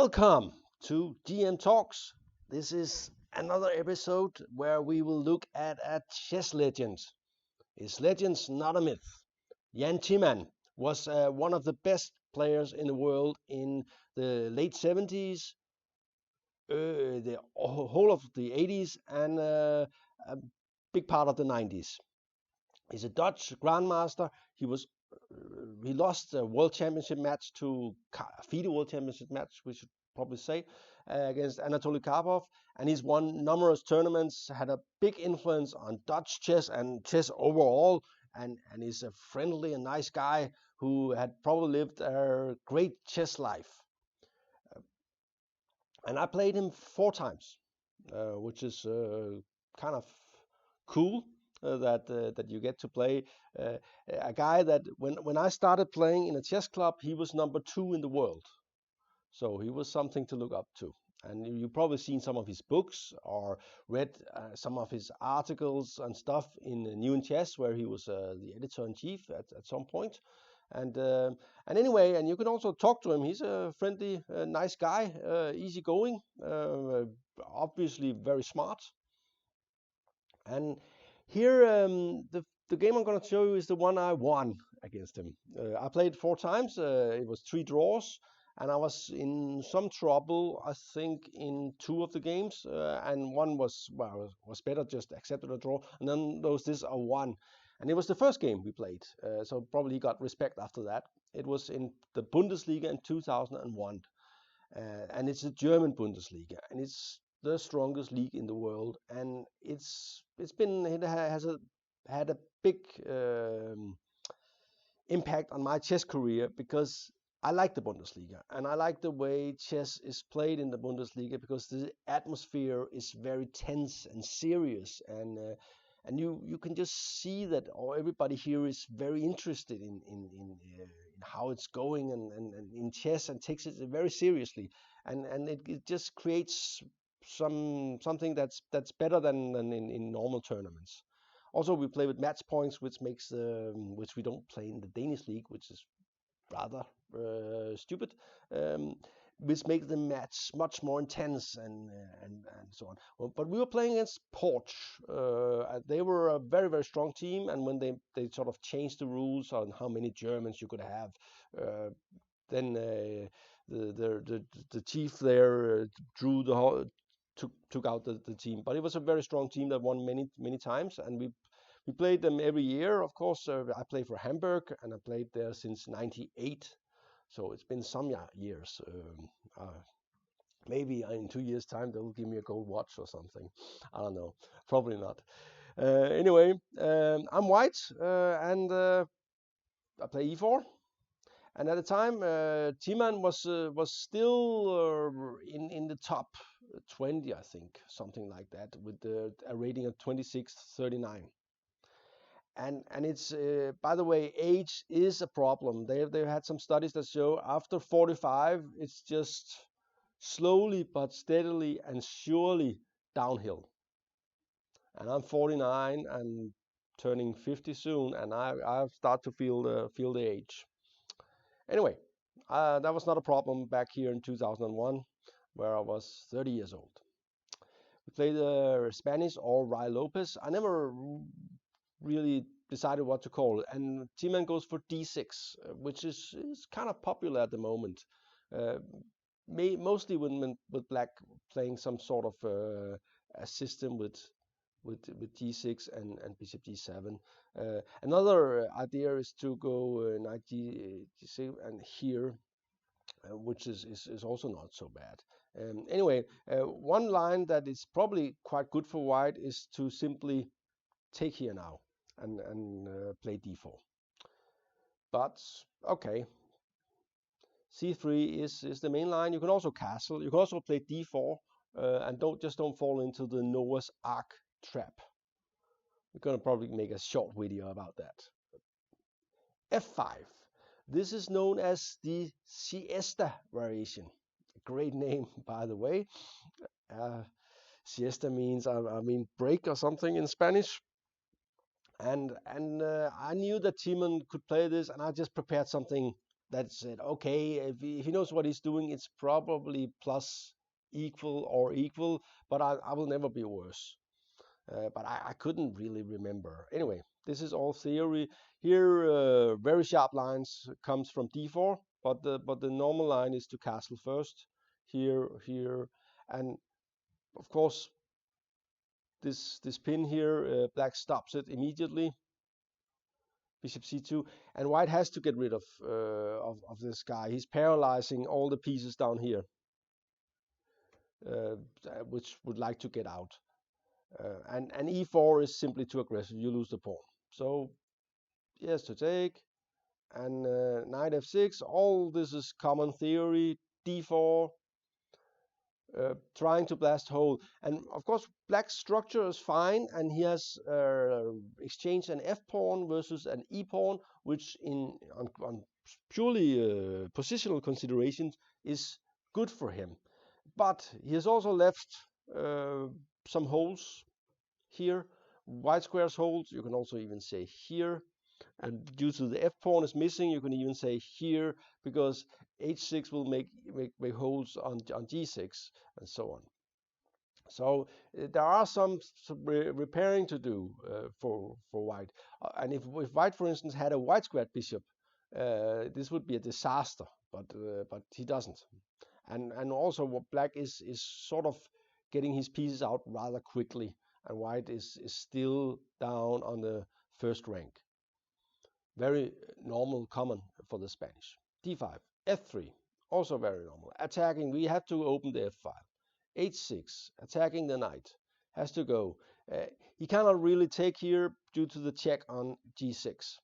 Welcome to GM Talks. This is another episode where we will look at a chess legend. Is legends not a myth? Jan Timman was one of the best players in the world in the late 70s, the whole of the 80s, and a big part of the 90s. He's a Dutch grandmaster. He lost a world championship match to FIDE world championship match, we should probably say, against Anatoly Karpov, and he's won numerous tournaments, had a big influence on Dutch chess and chess overall, and he's a friendly and nice guy who had probably lived a great chess life. And I played him 4 times, which is kind of cool. That you get to play a guy that when I started playing in a chess club, he was number 2 in the world. So he was something to look up to. And you've probably seen some of his books or read some of his articles and stuff in New in Chess, where he was the editor-in-chief at some point. And anyway, and you can also talk to him. He's a friendly, nice guy, easygoing, obviously very smart. And here, the game I'm going to show you is the one I won against him. I played 4 times. It was 3 draws, and I was in some trouble, I think, in 2 of the games, and one was better, just accepted a draw, and then there was this I won. And it was the first game we played, so probably he got respect after that. It was in the Bundesliga in 2001, and it's a German Bundesliga, and it's the strongest league in the world, and it has had a big impact on my chess career, because I like the Bundesliga and I like the way chess is played in the Bundesliga, because the atmosphere is very tense and serious, and you can just see that everybody here is very interested in how it's going and in chess, and takes it very seriously, and it just creates something that's better than in normal tournaments. Also, we play with match points, which makes which we don't play in the Danish league, which is rather stupid, which makes the match much more intense and so on. Well, but we were playing against Porch. They were a very, very strong team, and when they sort of changed the rules on how many Germans you could have, then the chief there drew the whole. Took out the team. But it was a very strong team that won many times, and we played them every year. Of course, I played for Hamburg, and I played there since '98, so it's been some years. Maybe in 2 years' time they'll give me a gold watch or something. I don't know, probably not. Anyway, I'm white, and I play e4. And at the time, Timman was still in the top 20, I think, something like that, with a rating of 2639. And it's by the way, age is a problem. They've had some studies that show after 45, it's just slowly but steadily and surely downhill. And I'm 49 and turning 50 soon, and I start to feel the age. Anyway, that was not a problem back here in 2001, where I was 30 years old. We played Spanish or Rai Lopez. I never really decided what to call it. And Timman goes for d6, which is kind of popular at the moment. Mostly with black playing some sort of a system with d6 and bishop d7. Another idea is to go knight d6 and here, which is also not so bad. Anyway, one line that is probably quite good for white is to simply take here now and play d4. But okay, c3 is the main line. You can also castle. You can also play d4, and don't fall into the Noah's Ark trap. We're going to probably make a short video about that. f5. This is known as the siesta variation. A great name, by the way. Siesta means I mean break or something in Spanish. And I knew that Timman could play this, and I just prepared something that said, okay, if he knows what he's doing, it's probably plus equal or equal, but I will never be worse. But I couldn't really remember. Anyway, this is all theory. Here, very sharp lines comes from d4, but the normal line is to castle first. Here, and of course, this pin here, black stops it immediately. Bishop c2, and white has to get rid of this guy. He's paralyzing all the pieces down here, uh, which would like to get out. And e4 is simply too aggressive. You lose the pawn. So yes, to take, and knight f6. All this is common theory. d4, trying to blast hole. And of course, black's structure is fine, and he has exchanged an f pawn versus an e pawn, which on purely positional considerations is good for him. But he has also left some holes here. White squares holes, you can also even say here. And due to the f pawn is missing, you can even say here, because h6 will make holes on g6 and so on. So there are some repairing to do for white. And if white, for instance, had a white squared bishop, this would be a disaster. But he doesn't. And also what black is sort of getting his pieces out rather quickly, and white is still down on the first rank. Very normal, common for the Spanish. d5, f3, also very normal. Attacking, we have to open the f file. h6, attacking the knight, has to go. He cannot really take here due to the check on g6.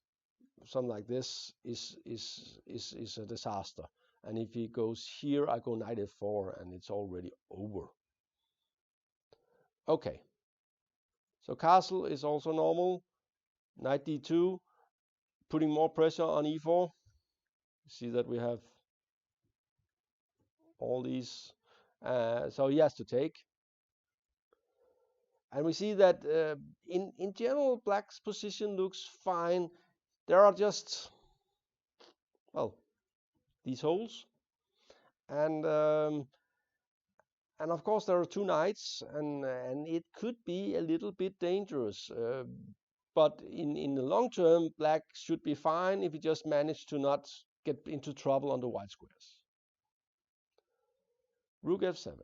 Something like this is a disaster. And if he goes here, I go knight f4, and it's already over. Okay. So castle is also normal. Knight d2, putting more pressure on e4. You see that we have all these. So he has to take. And we see that in general, black's position looks fine. There are just, well, these holes. And of course, there are two knights, and it could be a little bit dangerous. But in the long term, black should be fine if he just managed to not get into trouble on the white squares. Rook f7.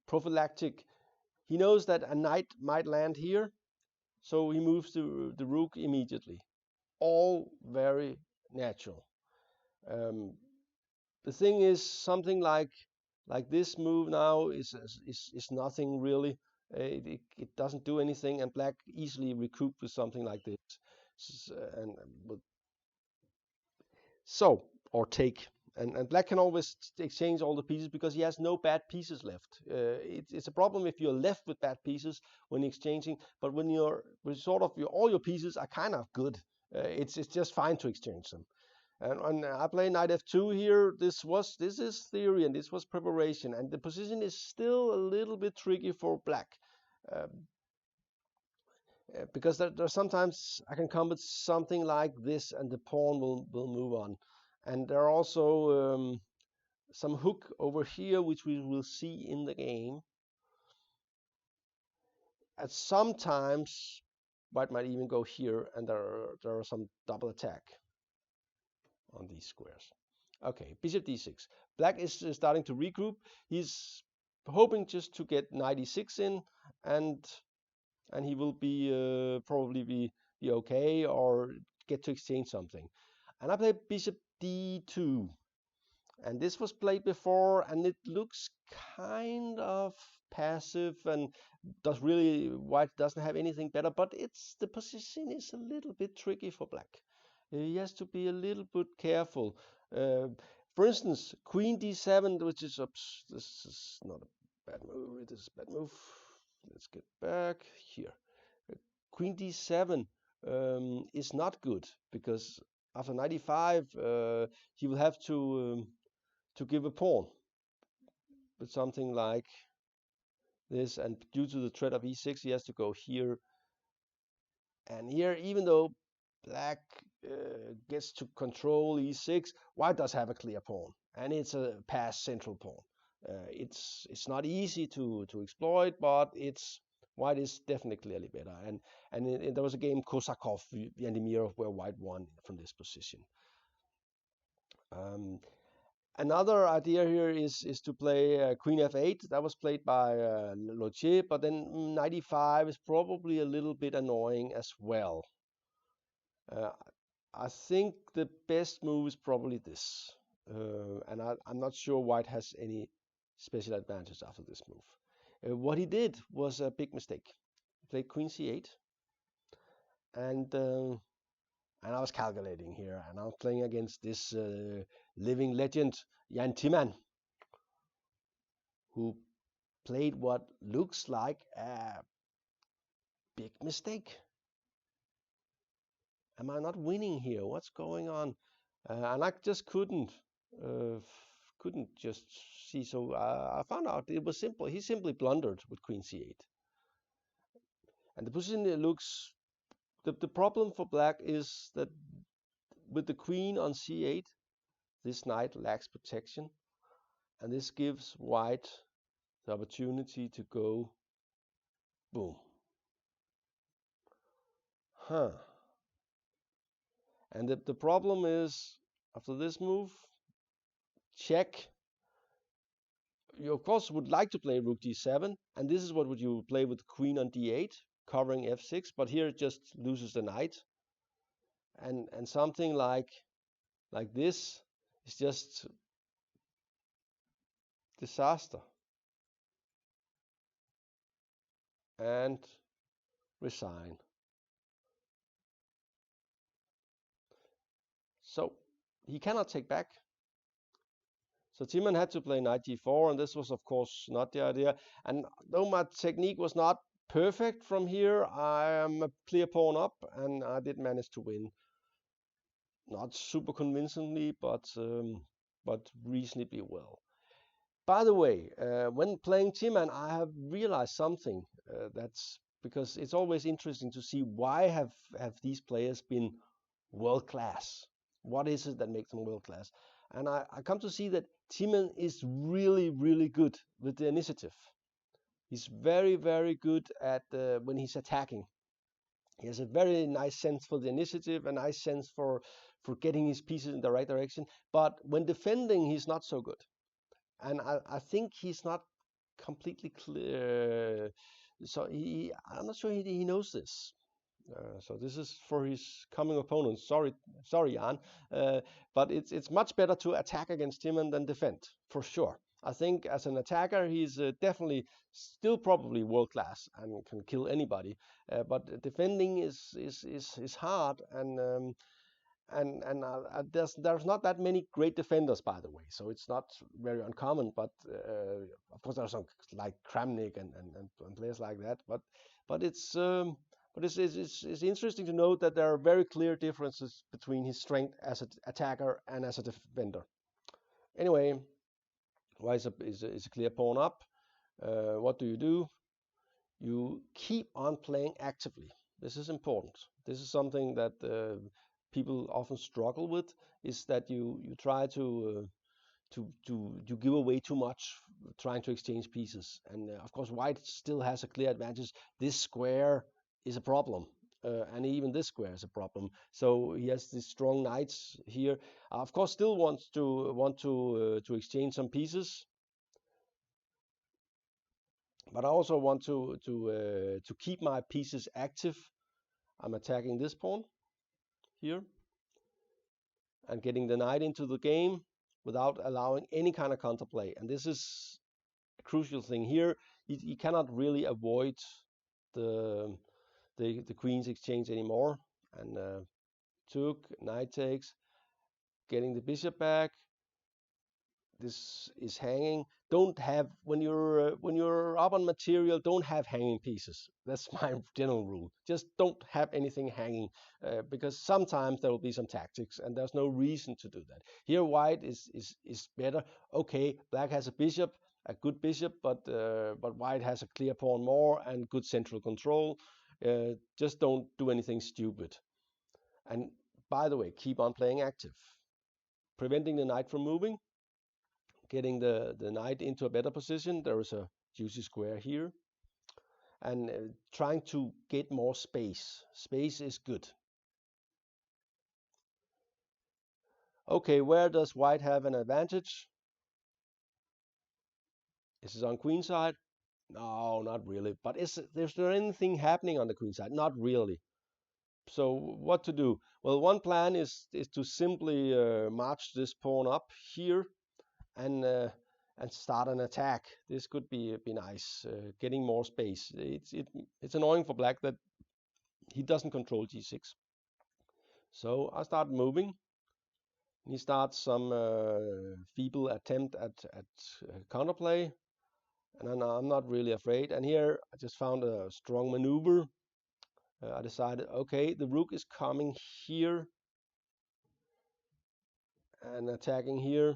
Prophylactic. He knows that a knight might land here, so he moves the rook immediately. All very natural. The thing is, something like this move now is nothing really. It doesn't do anything, and black easily recoup with something like this. Or take. And black can always exchange all the pieces because he has no bad pieces left. It's a problem if you're left with bad pieces when exchanging, but when all your pieces are kind of good, it's just fine to exchange them. And I play knight f2 here. This is theory, and this was preparation, and the position is still a little bit tricky for black. Because there sometimes I can come with something like this, and the pawn will move on. And there are also some hook over here, which we will see in the game. And sometimes white might even go here, and there are some double attack on these squares. Okay, bishop d6. Black is starting to regroup. He's hoping just to get knight e6 in, and he will be probably be okay, or get to exchange something. And I play bishop d2, and this was played before, and it looks kind of passive, and white doesn't have anything better, but the position is a little bit tricky for black. He has to be a little bit careful. For instance, queen d7, which is this is not a bad move. It is a bad move. Let's get back here. Queen d7 is not good, because after knight e5, he will have to give a pawn with something like this, and due to the threat of e6, he has to go here. And here, even though black gets to control e6, white does have a clear pawn, and it's a pass central pawn. It's not easy to exploit, but white is definitely clearly better. And there was a game Kosakov Yandimirov where white won from this position. Another idea here is to play Queen f8. That was played by Lotier, but then knight e5 is probably a little bit annoying as well. I think the best move is probably this, and I'm not sure white has any special advantage after this move. What he did was a big mistake. He played Queen c8, and I was calculating here, and I was playing against this living legend, Jan Timman, who played what looks like a big mistake. Am I not winning here? What's going on? And I just couldn't just see. So I found out it was simple. He simply blundered with Queen c8, and the position looks. The problem for black is that with the queen on c8, this knight lacks protection, and this gives white the opportunity to go boom. And the problem is, after this move, check. You of course would like to play rook d7, and this is what would you play with queen on d8, covering f6, but here it just loses the knight. And something like this is just disaster. And resign. So he cannot take back. So Timman had to play knight d4, and this was of course not the idea. And though my technique was not perfect from here, I am a clear pawn up, and I did manage to win. Not super convincingly, but reasonably well. By the way, when playing Timman, I have realized something. That's because it's always interesting to see why have these players been world class. What is it that makes them world class? And I come to see that Timman is really, really good with the initiative. He's very, very good at when he's attacking. He has a very nice sense for the initiative, a nice sense for getting his pieces in the right direction. But when defending, he's not so good. And I think he's not completely clear. So I'm not sure he knows this. So this is for his coming opponents. Sorry, Jan. But it's much better to attack against Timman than defend, for sure. I think as an attacker, he's definitely still probably world class and can kill anybody. But defending is hard, and there's not that many great defenders, by the way. So it's not very uncommon. But of course, there's some like Kramnik and players like that. But it's interesting to note that there are very clear differences between his strength as an attacker and as a defender. Anyway, white is a clear pawn up. What do? You keep on playing actively. This is important. This is something that people often struggle with, is that you try to give away too much, trying to exchange pieces. And of course, white still has a clear advantage. This square is a problem, and even this square is a problem. So he has these strong knights here. Of course, still want to exchange some pieces, but I also want to keep my pieces active. I'm attacking this pawn here and getting the knight into the game without allowing any kind of counterplay. And this is a crucial thing here. You cannot really avoid the queen's exchange anymore. And took, knight takes, getting the bishop back. This is hanging. Don't have, when you're up on material, don't have hanging pieces. That's my general rule. Just don't have anything hanging, because sometimes there will be some tactics, and there's no reason to do that. Here, white is better. Okay, black has a bishop, a good bishop, but white has a clear pawn more and good central control. Just don't do anything stupid. And by the way, keep on playing active, preventing the knight from moving, getting the knight into a better position. There is a juicy square here, and trying to get more space. Space is good. Okay, where does white have an advantage? Is it on queen side? No, not really. But is there anything happening on the queen side? Not really. So what to do? Well, one plan is to simply march this pawn up here and start an attack. This could be nice, getting more space. It's annoying for black that he doesn't control g6. So I start moving. He starts some feeble attempt at counterplay, and I'm not really afraid. And here I just found a strong maneuver. I decided, okay, the rook is coming here and attacking here.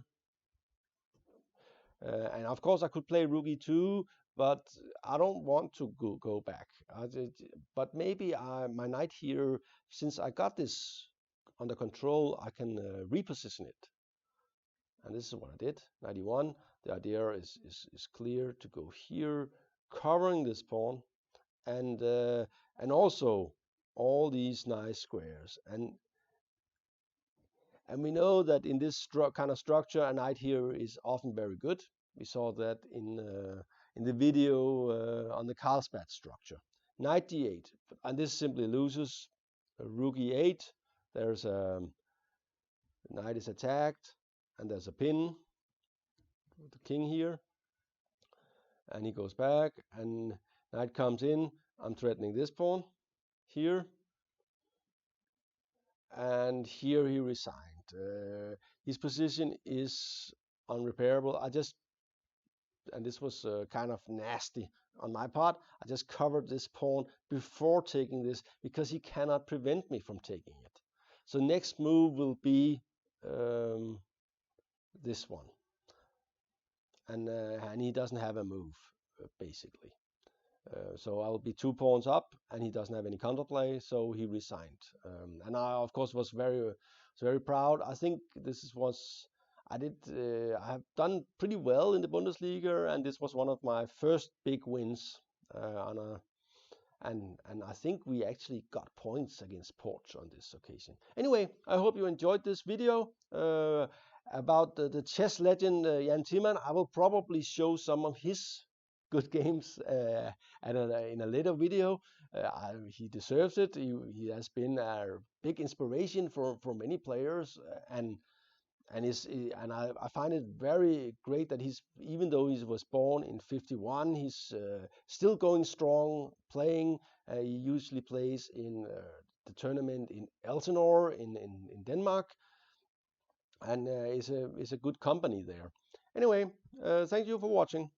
And of course I could play rook e2, but I don't want to go back. But maybe my knight here, since I got this under control, I can reposition it. And this is what I did. 91. The idea is clear, to go here, covering this pawn, and also all these nice squares. And we know that in this kind of structure, a knight here is often very good. We saw that in the video on the Carlsbad structure. Knight d8, and this simply loses. Rook e8. There's a knight is attacked, and there's a pin with the king here, and he goes back, and knight comes in. I'm threatening this pawn here, and here he resigned. His position is unrepairable. And this was kind of nasty on my part. I just covered this pawn before taking this because he cannot prevent me from taking it. So next move will be this one, and he doesn't have a move basically. So I'll be 2 pawns up, and he doesn't have any counterplay, so he resigned. And I, of course, was very proud. I think I have done pretty well in the Bundesliga, and this was one of my first big wins. And I think we actually got points against Porch on this occasion. Anyway, I hope you enjoyed this video about the chess legend Jan Timman. I will probably show some of his good games in a later video. He deserves it. He has been a big inspiration for many players, and I find it very great that even though he was born in 51, he's still going strong, playing. He usually plays in the tournament in Elsinore in Denmark, and is a good company there. Anyway, thank you for watching.